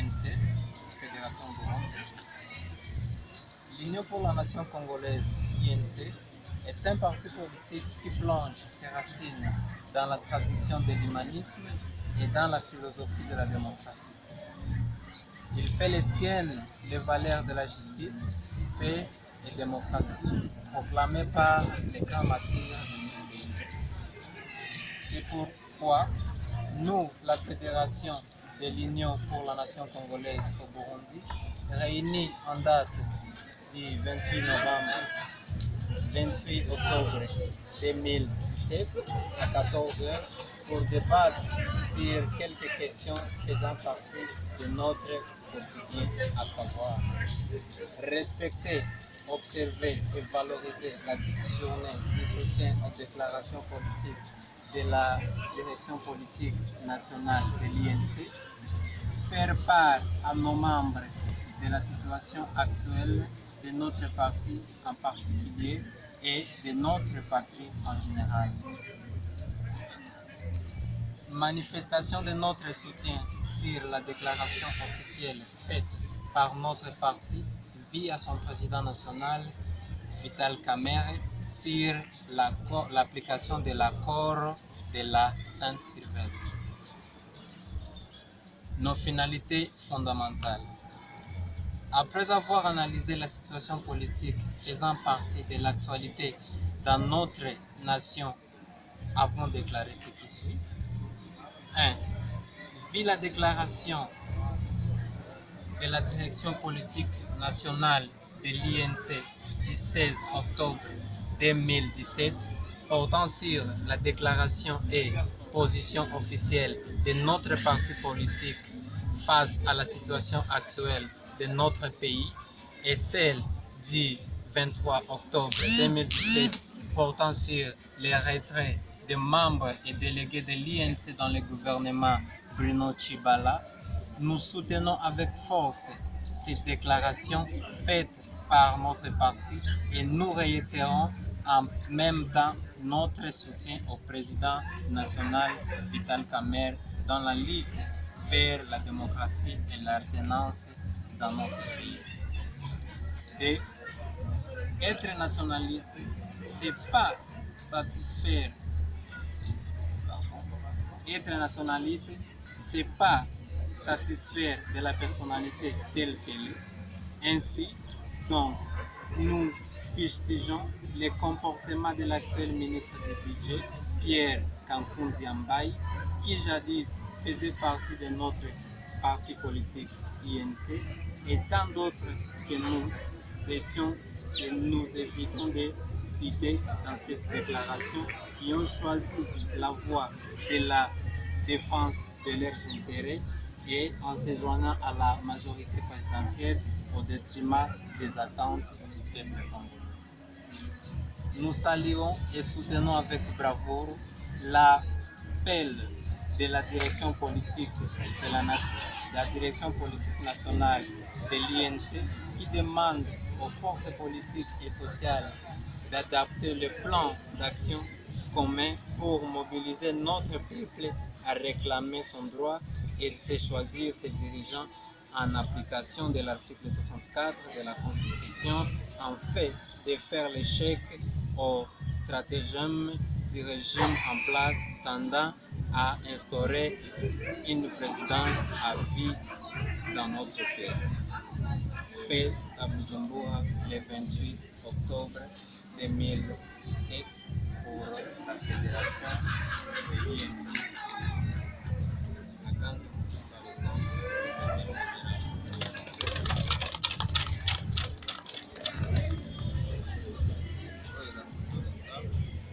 l'INC, Fédération Burundienne. L'Union pour la Nation congolaise, INC, est un parti politique qui plonge ses racines dans la tradition de l'humanisme et dans la philosophie de la démocratie. Il fait les siennes les valeurs de la justice, paix et démocratie proclamées par les grands martyrs de ce pays. C'est pourquoi nous, la Fédération de l'Union pour la Nation congolaise au Burundi, réunis en date du 28 novembre 28 octobre 2017 à 14 h pour débattre sur quelques questions faisant partie de notre quotidien, à savoir respecter, observer et valoriser la dite journée du soutien aux déclarations politiques de la direction politique nationale de l'INC, faire part à nos membres de la situation actuelle de notre parti en particulier et de notre patrie en général. Manifestation de notre soutien sur la déclaration officielle faite par notre parti via son président national Vital Kamerhe sur l'application de l'accord de la Sainte-Sylvestre. Nos finalités fondamentales. Après avoir analysé la situation politique faisant partie de l'actualité dans notre nation, avons déclaré ce qui suit. 1. Vu la déclaration de la direction politique nationale de l'INC du 16 octobre 2017 portant sur la déclaration et position officielle de notre parti politique face à la situation actuelle de notre pays et celle du 23 octobre 2017 portant sur les retraits des membres et délégués de l'INC dans le gouvernement Bruno Tshibala, nous soutenons avec force cette déclaration faite par notre parti et nous réitérons en même temps notre soutien au président national Vital Kamerhe dans la lutte vers la démocratie et l'alternance dans notre pays. Et être nationaliste, c'est pas satisfaire. Être nationaliste, c'est pas satisfaire de la personnalité telle qu'elle est. Ainsi, donc, nous fustigeons le comportement de l'actuel ministre du Budget, Pierre Kankundi Ambaye, qui jadis faisait partie de notre parti politique INC, et tant d'autres que nous évitons de citer dans cette déclaration, qui ont choisi la voie de la défense de leurs intérêts et en se joignant à la majorité présidentielle au détriment des attentes du peuple congolais. Nous saluons et soutenons avec bravoure l'appel de la direction politique de la nation, la direction politique nationale de l'INC, qui demande aux forces politiques et sociales d'adapter le plan d'action commun pour mobiliser notre peuple à réclamer son droit et se choisir ses dirigeants en application de l'article 64 de la Constitution, en fait de faire l'échec au stratagème du régime en place tendant à instaurer une présidence à vie dans notre pays. Fait à Bujumbura le 28 octobre 2017 pour la Fédération